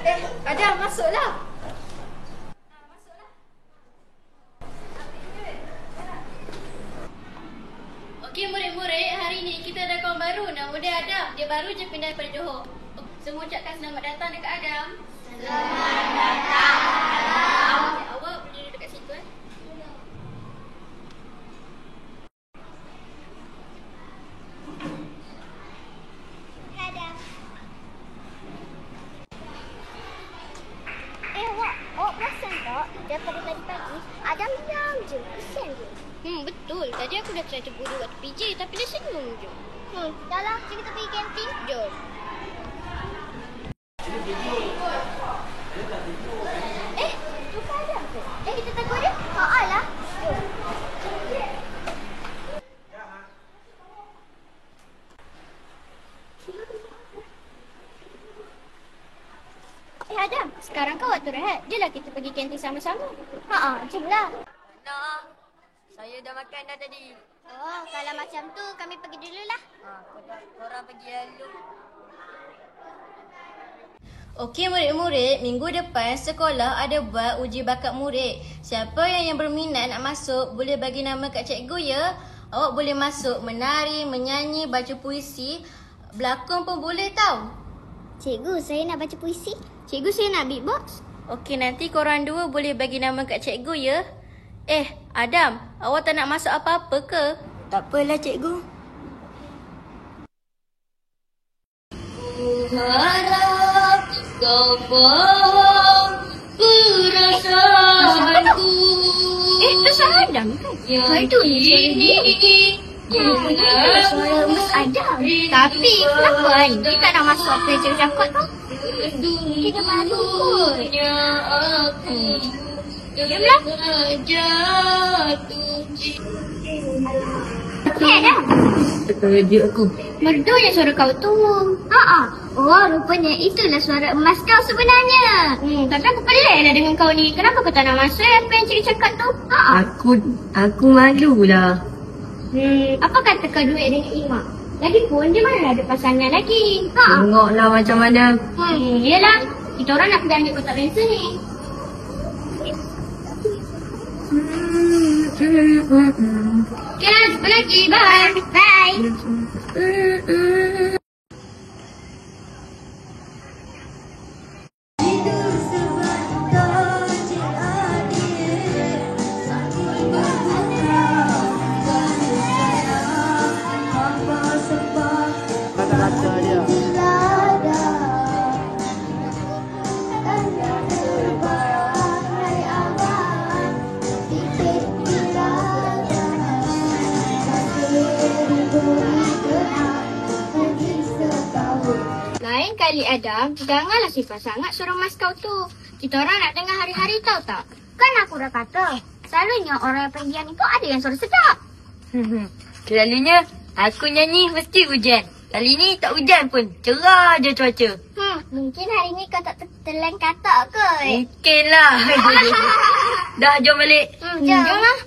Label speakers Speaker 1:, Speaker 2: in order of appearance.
Speaker 1: Adam, masuklah. Okey murid-murid, hari ni kita ada kawan baru. Nama dia Adam. Dia baru je pindah daripada Johor. Semua ucapkan selamat datang dekat Adam. Selamat datang Adam. Awak berdiri dekat situ
Speaker 2: Adam. Awak perasan tak? Daripada tadi pagi, Adam diam je. Kesian je.
Speaker 1: Betul. Tadi aku dah try cemburu waktu PJ tapi dia senyum je.
Speaker 2: Dah lah, kita pergi kantin.
Speaker 1: Jom.
Speaker 2: Tu kan Adam ke? Kita tegur dia? Haa lah.
Speaker 1: Adam, sekarang kau waktu rehat. Jelah kita pergi kantin sama-sama.
Speaker 2: Jomlah.
Speaker 3: Nak. Saya dah makan dah tadi.
Speaker 2: Oh, kalau macam tu kami pergi dululah.
Speaker 3: Korang pergi dulu.
Speaker 1: Okey murid-murid, minggu depan sekolah ada buat uji bakat murid. Siapa yang berminat nak masuk boleh bagi nama kat cikgu ya. Awak boleh masuk menari, menyanyi, baca puisi, berlakon pun boleh tau.
Speaker 2: Cikgu, saya nak baca puisi.
Speaker 1: Cikgu saya nak beatbox. Okey, nanti korang dua boleh bagi nama kat cikgu ya. Adam, awak tak nak masuk apa-apa ke?
Speaker 3: Tak apalah cikgu.
Speaker 1: Harap kau faham perasaanku. Tu suara Adam kan? Itu suara Mas Adam. Tapi kenapa kan? Kita nak masuk apa yang cikgu cakap tu? Kita malu kot. Diamlah. Adam.
Speaker 3: Radio aku.
Speaker 1: Merdunya suara kau tu. Oh, rupanya itulah suara emas kau sebenarnya. Tapi aku pelik lah dengan kau ni. Kenapa kau tak nak masuk apa yang cikgu cakap tu?
Speaker 3: Aku malu lah.
Speaker 1: Apa kata kau duit dengan Imak? Lagipun dia mana ada pasangan lagi.
Speaker 3: Tengoklah macam mana.
Speaker 1: Yelah. Kita orang nak pergi ambil kotak pensel ni. Okay, jumpa lagi. Bye.
Speaker 2: Bye.
Speaker 1: Lain kali Adam, janganlah sifat sangat suruh mas kau tu. Kita orang nak dengar hari-hari tahu tak?
Speaker 2: Kan aku dah kata, selalunya orang yang pendiam itu ada yang suara sedap.
Speaker 3: Selalunya aku nyanyi mesti hujan. Kali ni tak hujan pun, cerah je cuaca.
Speaker 2: Mungkin hari ni kau tak telan katak ke?
Speaker 3: Mungkin lah. Dah, jom balik.
Speaker 2: Jom lah.